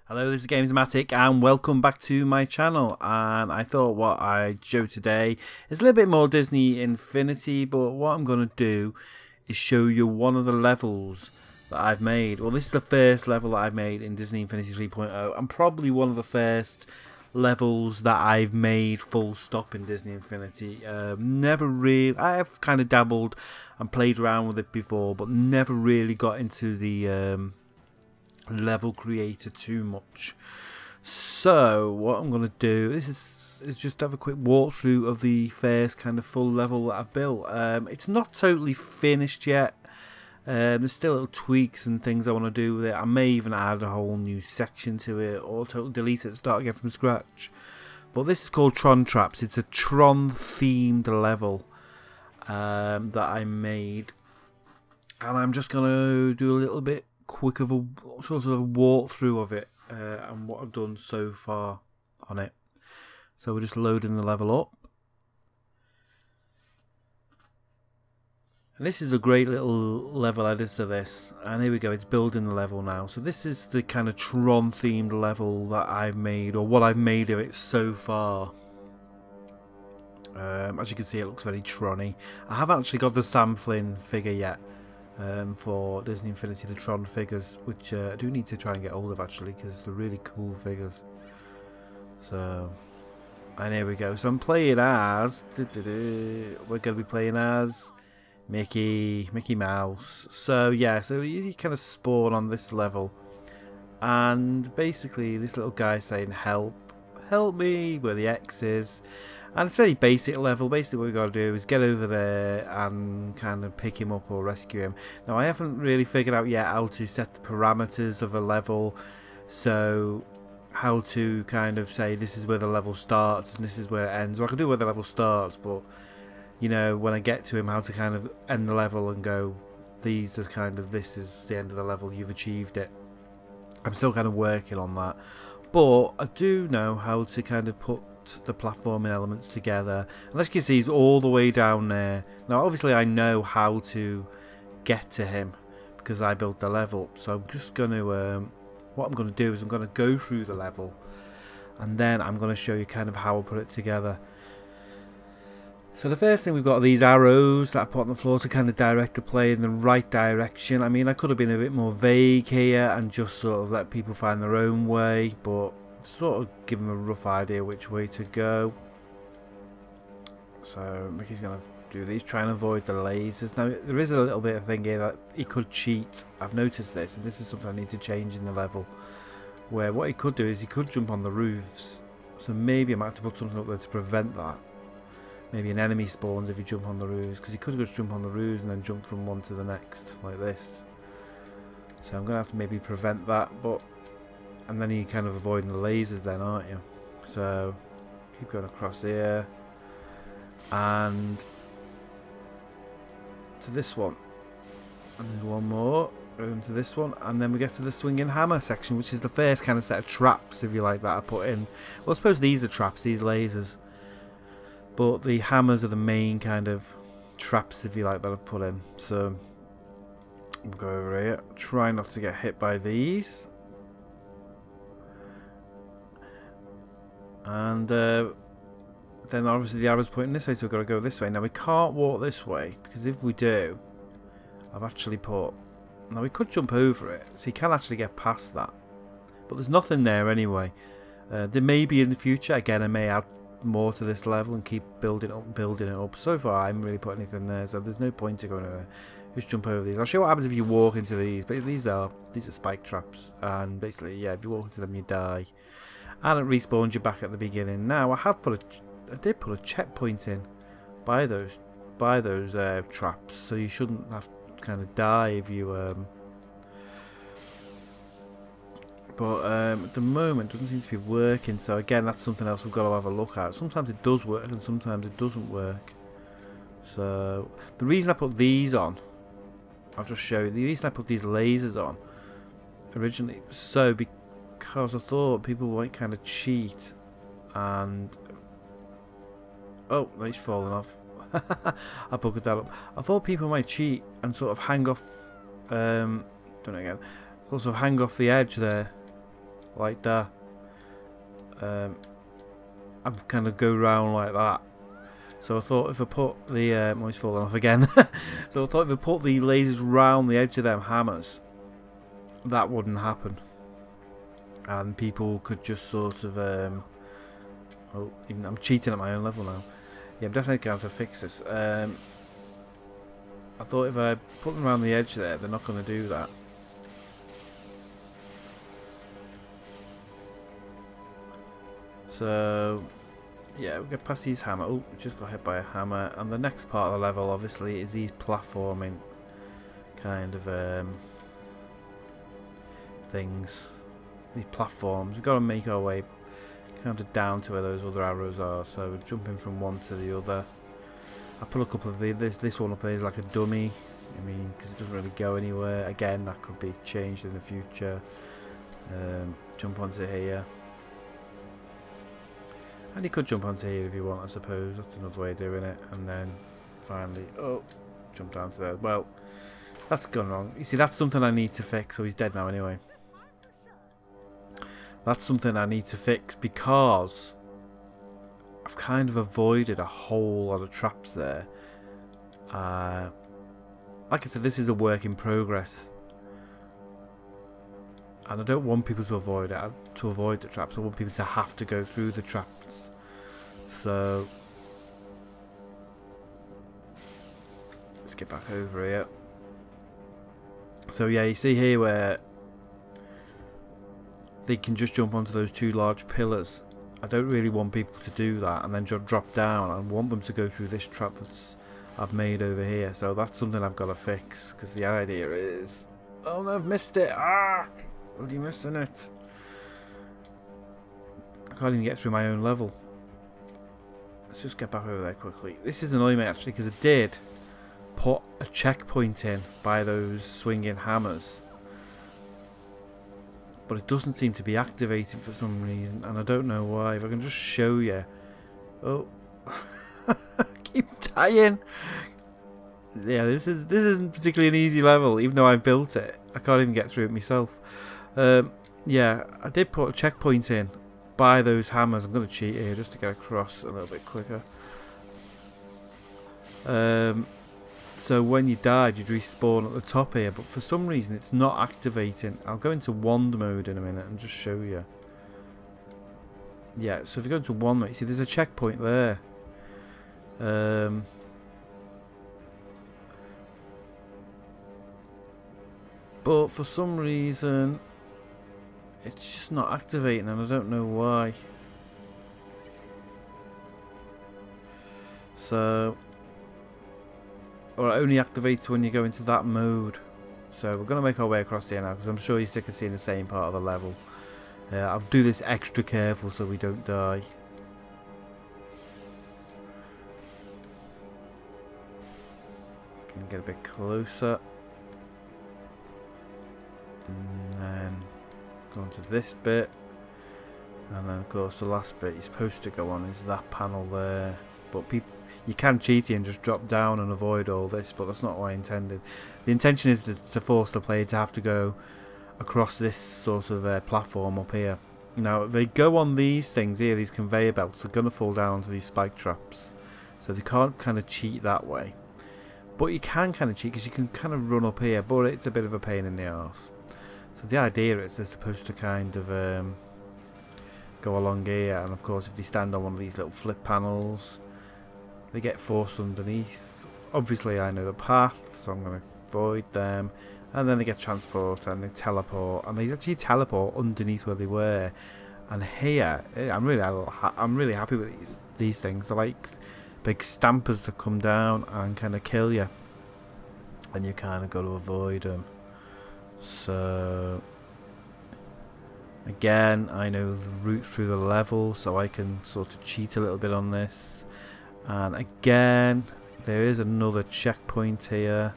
Hello, this is GAMEZOMATIK and welcome back to my channel. And I thought what I'd show today is a little bit more Disney Infinity, but what I'm going to do is show you one of the levels that I've made. Well, this is the first level that I've made in Disney Infinity 3.0 and probably one of the first levels that I've made full stop in Disney Infinity. Never really, I have kind of dabbled and played around with it before, but never really got into the level creator too much. So what I'm going to do is just have a quick walkthrough of the first kind of full level that I built. It's not totally finished yet. There's still little tweaks and things I want to do with it. I may even add a whole new section to it or totally delete it and start again from scratch. But this is called Tron Traps. It's a Tron themed level that I made, and I'm just going to do a little bit quick of a sort of a walkthrough of it and what I've done so far on it. So we're just loading the level up, and this is a great little level added to this. And here we go, it's building the level now. So this is the kind of Tron themed level that I've made, or what I've made of it so far. As you can see, it looks very Tron-y. I haven't actually got the Sam Flynn figure yet. For Disney Infinity, the Tron figures, which I do need to try and get hold of actually, because they're really cool figures. So, and here we go. So I'm playing as, we're going to be playing as Mickey Mouse. So yeah, so you kind of spawn on this level, and basically this little guy saying help me, where the X is. And it's a very basic level. Basically what we've got to do is get over there and kind of pick him up or rescue him. Now I haven't really figured out yet how to set the parameters of a level. So how to kind of say this is where the level starts and this is where it ends. Well, I can do where the level starts, but you know, when I get to him, how to kind of end the level and go, these are kind of, this is the end of the level, you've achieved it. I'm still kind of working on that. But I do know how to kind of put the platforming elements together, and as you can see, he's all the way down there. Now obviously I know how to get to him because I built the level, so I'm just going to what I'm going to do is I'm going to go through the level, and then I'm going to show you kind of how I put it together. So the first thing, we've got these arrows that I put on the floor to kind of direct the play in the right direction. I mean, I could have been a bit more vague here and just sort of let people find their own way, but sort of give them a rough idea which way to go. So Mickey's going to do these, try and avoid the lasers. Now there is a little bit of thing here that he could cheat. I've noticed this, and this is something I need to change in the level, where what he could do is he could jump on the roofs. So maybe I might have to put something up there to prevent that. Maybe an enemy spawns if you jump on the roofs, because he could just jump on the roofs and then jump from one to the next like this. So I'm going to have to maybe prevent that, but and then you're kind of avoiding the lasers then, aren't you? So keep going across here and to this one, and one more, going to this one, and then we get to the swinging hammer section, which is the first kind of set of traps, if you like, that I put in. Well, I suppose these are traps, these lasers, but the hammers are the main kind of traps, if you like, that I've put in. So we'll go over here, try not to get hit by these. And then obviously the arrow's pointing this way, so we've got to go this way. Now we can't walk this way, because if we do, I've actually put, now we could jump over it, so you can actually get past that, but there's nothing there anyway. There may be in the future. Again, I may add more to this level and keep building it up. So far I haven't really put anything there, so there's no point to going over there. Just jump over these. I'll show you what happens if you walk into these, but these are spike traps, and basically, yeah, if you walk into them you die. And it respawns you back at the beginning. Now I did put a checkpoint in by those traps, so you shouldn't have to kind of die if you but at the moment it doesn't seem to be working, so again that's something else we've got to have a look at. Sometimes it does work and sometimes it doesn't work. So the reason I put these on, I'll just show you, the reason I put these lasers on originally, so because I thought people might kind of cheat and, oh, he's falling off. I bugged that up. I thought people might cheat and sort of hang off, don't know again, sort of hang off the edge there like that. I'm kind of go round like that. So I thought if I put the oh, he's falling off again. So I thought if I put the lasers round the edge of them hammers, that wouldn't happen, and people could just sort of oh, even I'm cheating at my own level now. Yeah, I'm definitely going to have to fix this. I thought if I put them around the edge there, they're not going to do that. So yeah, we'll get past these hammer. Oh, we just got hit by a hammer. And the next part of the level, obviously, is these platforming kind of things. These platforms. We've got to make our way kind of down to where those other arrows are. So we're jumping from one to the other. I put a couple of these. This one up here is like a dummy. I mean, because it doesn't really go anywhere. Again, that could be changed in the future. Jump onto here. And you could jump onto here if you want, I suppose. That's another way of doing it. And then finally, oh, jump down to there. Well, that's gone wrong. You see, that's something I need to fix. So he's dead now anyway. That's something I need to fix because I've kind of avoided a whole lot of traps there. Like I said, this is a work in progress. And I don't want people to avoid it, to avoid the traps. I want people to have to go through the traps. So let's get back over here. So yeah, you see here where they can just jump onto those two large pillars. I don't really want people to do that and then just drop down. I want them to go through this trap that's I've made over here. So that's something I've got to fix, because the idea is, oh no, I've missed it. Ah! Bloody missing it. I can't even get through my own level. Let's just get back over there quickly. This is annoying me actually, because I did put a checkpoint in by those swinging hammers, but it doesn't seem to be activating for some reason, and I don't know why. If I can just show you. Oh, keep dying. Yeah, this isn't particularly an easy level, even though I built it. I can't even get through it myself. Yeah, I did put a checkpoint in by those hammers. I'm going to cheat here just to get across a little bit quicker. So when you died, you'd respawn at the top here, but for some reason it's not activating. I'll go into wand mode in a minute and just show you. Yeah, so if you go into wand mode, you see there's a checkpoint there. But for some reason it's just not activating, and I don't know why. So, or it only activates when you go into that mode. So we're going to make our way across here now, because I'm sure you're sick of seeing the same part of the level. I'll do this extra careful so we don't die. Can get a bit closer. And then go on to this bit, and then of course the last bit you're supposed to go on is that panel there. But people, you can cheat it and just drop down and avoid all this, but that's not what I intended. The intention is to force the player to have to go across this sort of platform up here. Now if they go on these things here, these conveyor belts, they're going to fall down to these spike traps, so they can't kind of cheat that way. But you can kind of cheat because you can kind of run up here, but it's a bit of a pain in the arse. So the idea is they're supposed to kind of go along here, and of course if they stand on one of these little flip panels, they get forced underneath. Obviously I know the path, so I'm going to avoid them, and then they get transport and they teleport, and they actually teleport underneath where they were. And here I'm really happy with these things. They're like big stampers that come down and kind of kill you, and you kind of got to avoid them. So again, I know the route through the level, so I can sort of cheat a little bit on this. And again, there is another checkpoint here.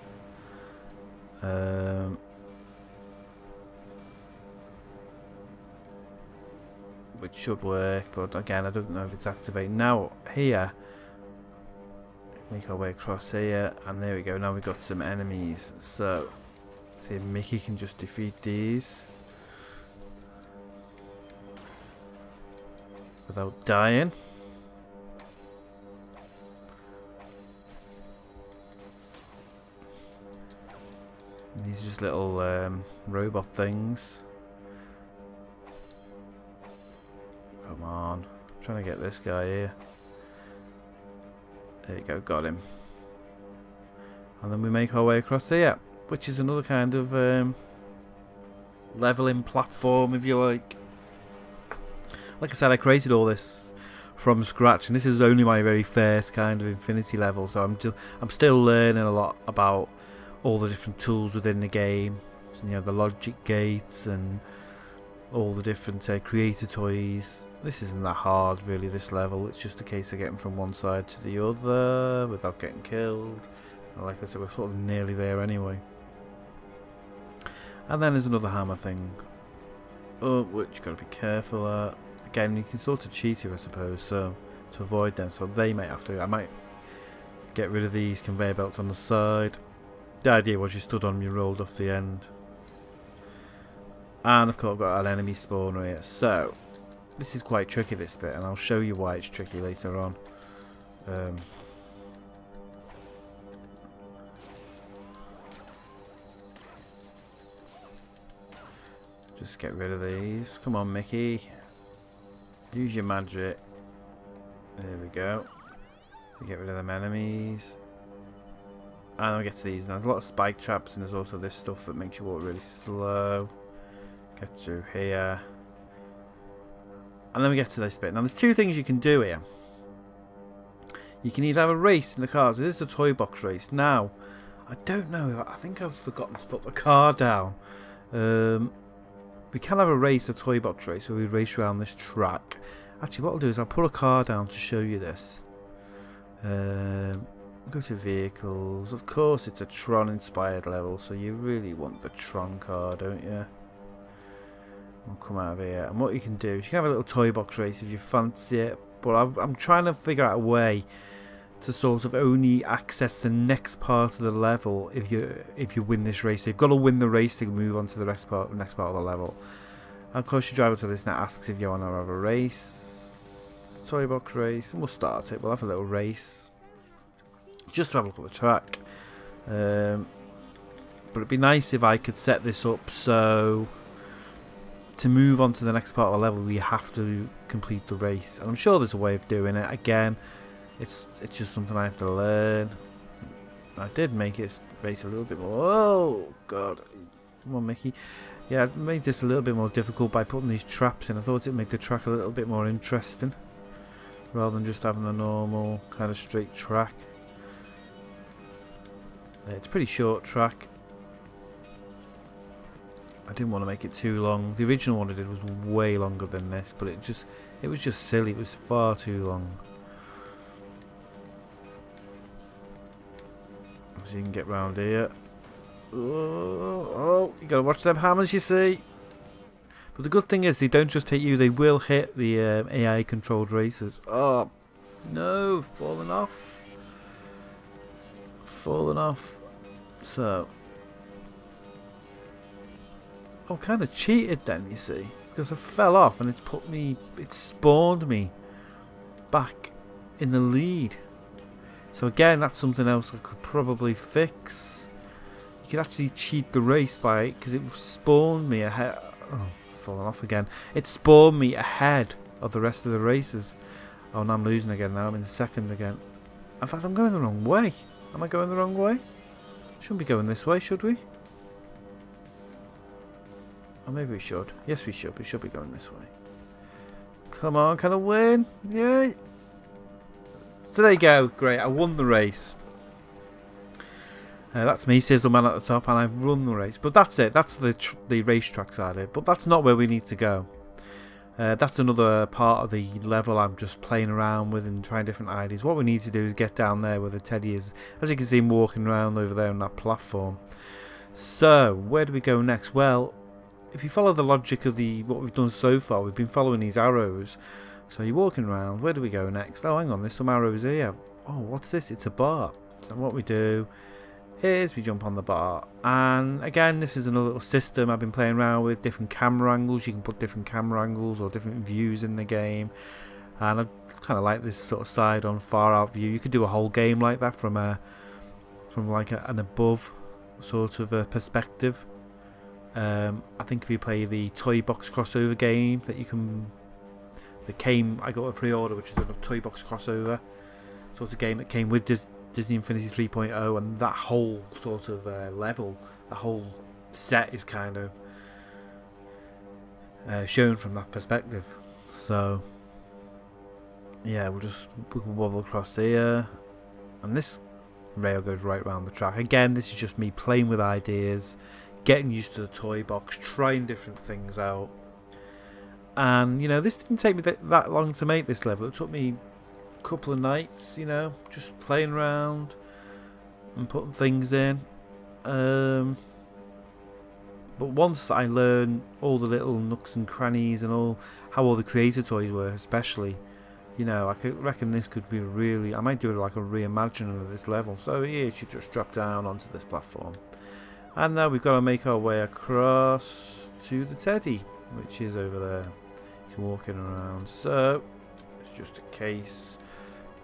Which should work, but again I don't know if it's activated. Now here, make our way across here, and there we go. Now we've got some enemies, so see if Mickey can just defeat these. without dying. These are just little robot things. Come on. I'm trying to get this guy here. There you go, got him. And then we make our way across here, which is another kind of leveling platform, if you like. Like I said, I created all this from scratch, and this is only my very first kind of Infinity level, so I'm still learning a lot about all the different tools within the game. So, you know, the logic gates and all the different creator toys. This isn't that hard really, this level. It's just a case of getting from one side to the other without getting killed. And like I said, we're sort of nearly there anyway. And then there's another hammer thing. Oh, which you've got to be careful at. Again, you can sort of cheat here, I suppose, so to avoid them. So they might have to. I might get rid of these conveyor belts on the side. The idea was you stood on them, you rolled off the end. And of course I've got an enemy spawner here. So this is quite tricky, this bit, and I'll show you why it's tricky later on. Just get rid of these. Come on, Mickey. Use your magic. There we go. Get rid of them enemies. And then we get to these. Now there's a lot of spike traps, and there's also this stuff that makes you walk really slow. Get through here. And then we get to this bit. Now there's two things you can do here. You can either have a race in the cars. This is a Toybox race. Now, I don't know. I think I've forgotten to put the car down. We can have a race, a Toybox race, where we race around this track. Actually, what I'll do is I'll put a car down to show you this. Go to vehicles. Of course, it's a Tron inspired level, so you really want the Tron car, don't you? We'll come out of here. And what you can do is you can have a little Toybox race if you fancy it. But I'm trying to figure out a way to sort of only access the next part of the level if you win this race. So you've got to win the race to move on to the next part of the level. And of course, you drive up to this and it asks if you want to have a race. Toybox race. And we'll start it. We'll have a little race. Just to have a look at the track. But it'd be nice if I could set this up so to move on to the next part of the level we have to complete the race. And I'm sure there's a way of doing it. Again, it's just something I have to learn. I did make this race a little bit more. Oh god. Come on, Mickey. Yeah, I made this a little bit more difficult by putting these traps in. I thought it'd make the track a little bit more interesting rather than just having a normal kind of straight track. It's a pretty short track. I didn't want to make it too long. The original one I did was way longer than this, but it was just silly. It was far too long. So you can get round here. Oh, you gotta watch them hammers, you see. But the good thing is they don't just hit you; they will hit the AI controlled racers. Oh no, falling off. Fallen off. So I'm kind of cheated then, you see, because I fell off and it spawned me back in the lead. So again, that's something else I could probably fix. You could actually cheat the race by it because it spawned me ahead. Oh, fallen off again. It spawned me ahead of the rest of the races. Oh, now I'm losing again. Now I'm in second again. In fact, I'm going the wrong way. Am I going the wrong way? Shouldn't be going this way, should we? Or maybe we should. Yes, we should. We should be going this way. Come on, can I win? Yay! So there you go. Great, I won the race. That's me, Sizzleman at the top, and I've run the race. But that's it. That's the racetrack side of it. But that's not where we need to go. That's another part of the level I'm just playing around with and trying different ideas. What we need to do is get down there where the teddy is. As you can see him walking around over there on that platform. So, where do we go next? Well, if you follow the logic of what we've done so far, we've been following these arrows. So you're walking around. Where do we go next? Oh, hang on, there's some arrows here. Oh, what's this? It's a bar. So what we do is we jump on the bar, and again, this is another little system I've been playing around with. Different camera angles. You can put different camera angles or different views in the game, And I kind of like this sort of side on far out view. You could do a whole game like that from like an above sort of a perspective. I think if you play the Toybox crossover game that I got a pre-order, which is a Toybox crossover sort of game that came with Disney Infinity 3.0, and that whole sort of level, the whole set is kind of shown from that perspective. So yeah, we can wobble across here, and this rail goes right around the track. Again, this is just me playing with ideas, getting used to the toy box, trying different things out. And you know, this didn't take me that long to make this level. It took me a couple of nights, you know, just playing around and putting things in. But once I learned all the little nooks and crannies and how all the creator toys were, especially, you know, I reckon this could be really... I might do it like a reimagining of this level. So here, she just dropped down onto this platform. And now we've got to make our way across to the teddy, which is over there. He's walking around. So, it's just a case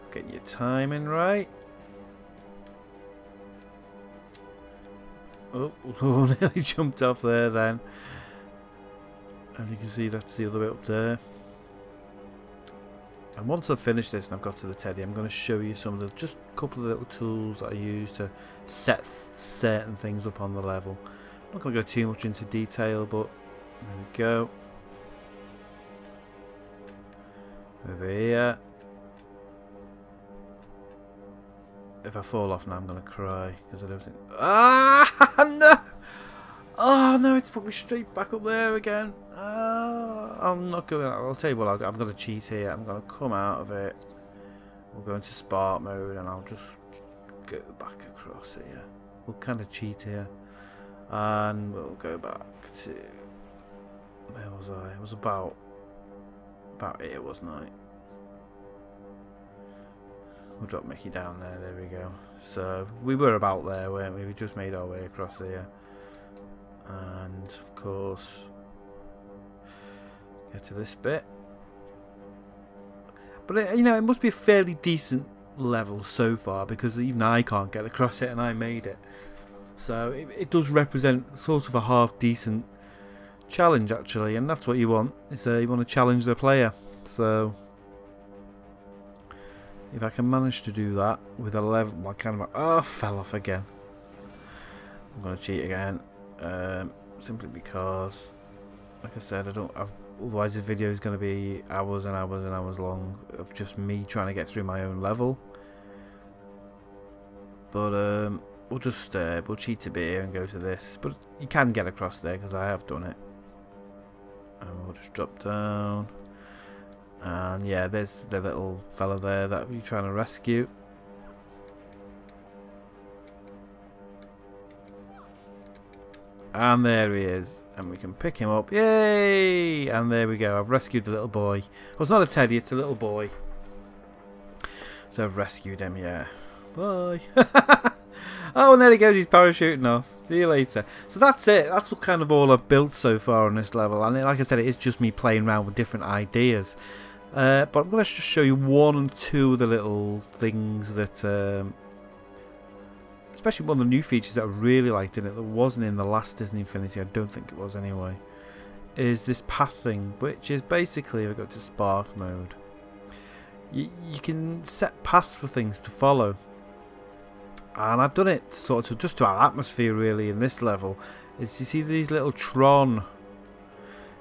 of getting your timing right. Oh, nearly jumped off there then. And you can see that's the other bit up there. And once I've finished this and I've got to the teddy, I'm going to show you some of the, just a couple of little tools that I use to set certain things up on the level. I'm not going to go too much into detail, but there we go. Over here. If I fall off now, I'm going to cry because I don't think... Ah, no! Oh no, it's put me straight back up there again. I'm not going. I'll tell you what. I'm going to cheat here. I'm going to come out of it. We'll go into spark mode, and I'll just go back across here. We'll kind of cheat here, and we'll go back to. Where was I? I was about here, wasn't I? We'll drop Mickey down there. There we go. So we were about there, weren't we? We just made our way across here. And of course get to this bit, but you know, it must be a fairly decent level so far because even I can't get across it and I made it, so it does represent sort of a half decent challenge actually, and that's what you want, is you want to challenge the player. So if I can manage to do that with a level, I kind of fell off again. I'm going to cheat again. Simply because, like I said, otherwise this video is going to be hours and hours and hours long of just me trying to get through my own level. But we'll cheat a bit here and go to this, but you can get across there because I have done it. And we'll just drop down, and yeah, there's the little fella there that you're trying to rescue. And there he is, and we can pick him up. Yay! And there we go. I've rescued the little boy. Well, it's not a teddy, it's a little boy. So I've rescued him, yeah. Bye. Oh, and there he goes. He's parachuting off. See you later. So that's it. That's what kind of all I've built so far on this level. And like I said, it is just me playing around with different ideas. But I'm going to just show you one and two of the little things that... especially one of the new features that I really liked in it that wasn't in the last Disney Infinity, I don't think it was anyway, is this path thing, which is basically, if I go to spark mode, you can set paths for things to follow. And I've done it sort of just to our atmosphere really in this level. Is you see these little Tron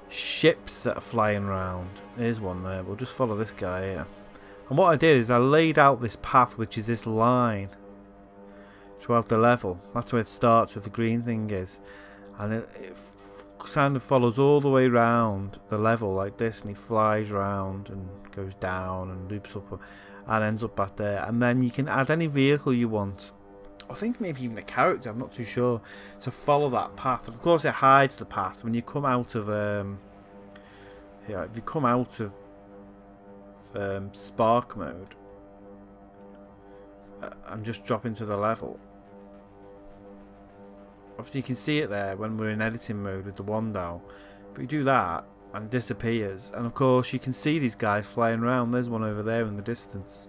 ships that are flying around. Here's one there, we'll just follow this guy here. And what I did is I laid out this path, which is this line throughout the level. That's where it starts, with the green thing is, and it kind of follows all the way around the level like this, and he flies around and goes down and loops up and ends up back there. And then you can add any vehicle you want, I think maybe even a character, I'm not too sure, to follow that path. Of course it hides the path when you come out of if you come out of spark mode and just drop into the level. Obviously you can see it there when we're in editing mode with the wand dial, but you do that and disappears. And of course you can see these guys flying around. There's one over there in the distance.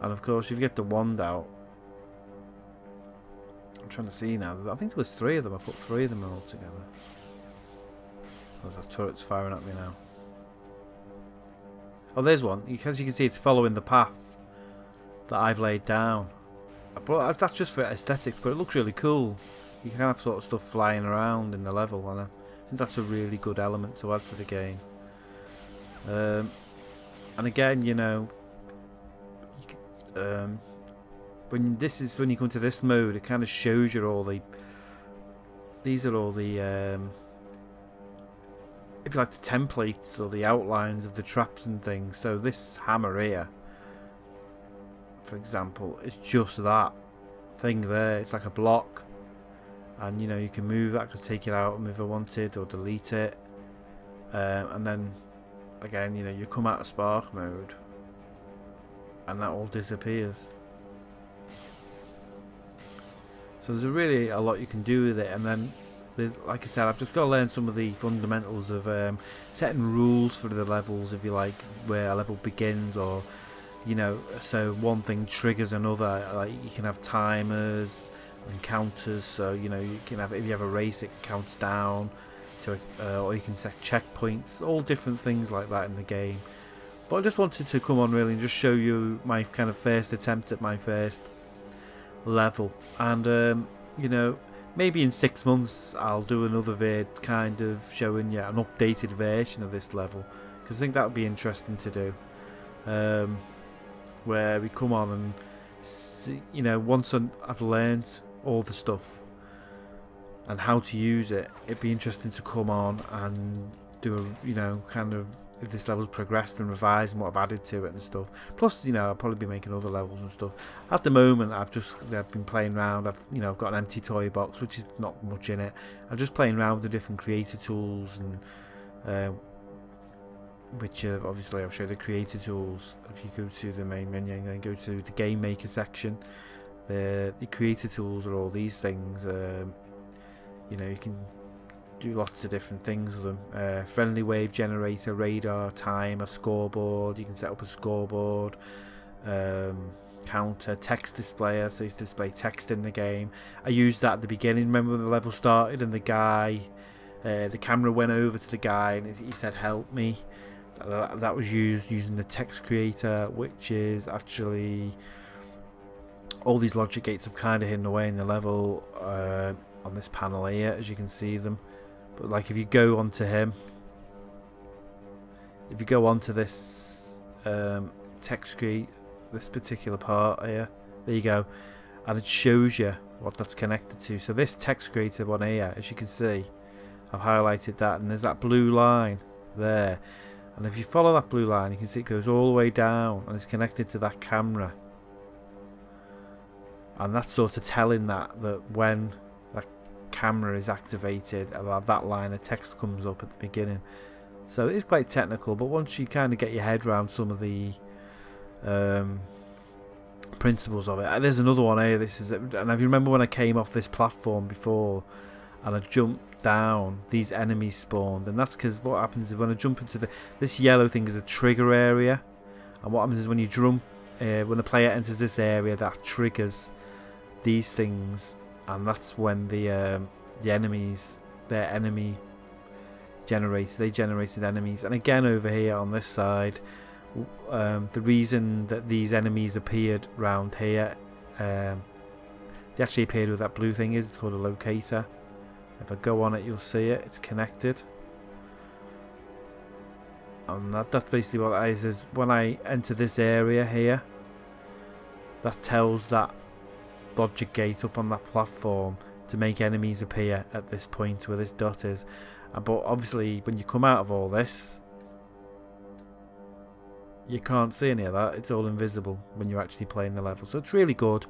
And of course if you get the wand out, I'm trying to see now, I think there was 3 of them. I put 3 of them all together. There's that turret's firing at me now. Oh, there's one. As you can see, it's following the path that I've laid down. But that's just for aesthetics, but it looks really cool. You can have sort of stuff flying around in the level, and I think that's a really good element to add to the game. And again, you know, when you come to this mode, it kind of shows you all the. These are all the, if you like, the templates or the outlines of the traps and things. So this hammer here, for example, is just that thing there. It's like a block, and you know you can move that, just take it out if I wanted, or delete it, and then again, you know, you come out of spark mode and that all disappears. So there's really a lot you can do with it. And then, like I said, I've just got to learn some of the fundamentals of setting rules for the levels, if you like, where a level begins, or you know, so one thing triggers another. Like you can have timers and counters, so you know you can have, if you have a race, it counts down to or you can set checkpoints, all different things like that in the game. But I just wanted to come on really and just show you my kind of first attempt at my first level. And you know, maybe in 6 months I'll do another vid kind of showing you an updated version of this level, because I think that would be interesting to do, where we come on and see, you know, once I've learned all the stuff and how to use it, it'd be interesting to come on and do a, you know, kind of, if this level's progressed and revised and what I've added to it and stuff. Plus, you know, I'll probably be making other levels and stuff. At the moment, I've been playing around. I've got an empty toy box, which is not much in it. I'm just playing around with the different creator tools, and which obviously I'll show the creator tools. If you go to the main menu and then go to the game maker section, the creator tools are all these things. You know, you can do lots of different things with them. Friendly wave generator, radar, timer, scoreboard. You can set up a scoreboard, counter, text displayer, so you can display text in the game. I used that at the beginning. Remember when the level started and the guy, the camera went over to the guy and he said help me. That was used using the text creator, which is actually all these logic gates have kind of hidden away in the level on this panel here, as you can see them. But like if you go onto him, if you go onto this text screen, this particular part here, there you go, and it shows you what that's connected to. So this text creator one here, as you can see, I've highlighted that, and there's that blue line there, and if you follow that blue line, you can see it goes all the way down and it's connected to that camera, and that's sort of telling that when camera is activated, that line of text comes up at the beginning. So it is quite technical, but once you kind of get your head around some of the principles of it. There's another one here. This is, and if you remember when I came off this platform before and I jumped down, these enemies spawned, and that's because what happens is when I jump into this yellow thing is a trigger area, and what happens is when you jump, when the player enters this area, that triggers these things. And that's when the enemies, their enemy generated, they generated enemies. And again over here on this side, the reason that these enemies appeared round here, they actually appeared with that blue thing, it's called a locator. If I go on it, you'll see it, it's connected. And that's basically what that is when I enter this area here, that tells that logic gate up on that platform to make enemies appear at this point where this dot is. But obviously when you come out of all this, you can't see any of that. It's all invisible when you're actually playing the level, so it's really good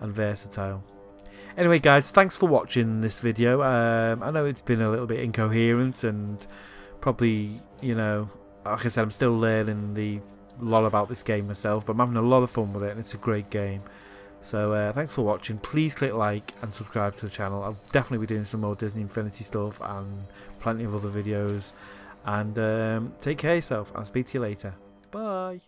and versatile. Anyway guys, thanks for watching this video. I know it's been a little bit incoherent and probably, you know, like I said, I'm still learning a lot about this game myself, but I'm having a lot of fun with it and it's a great game. So thanks for watching. Please click like and subscribe to the channel. I'll definitely be doing some more Disney Infinity stuff and plenty of other videos. And take care of yourself. I'll speak to you later. Bye.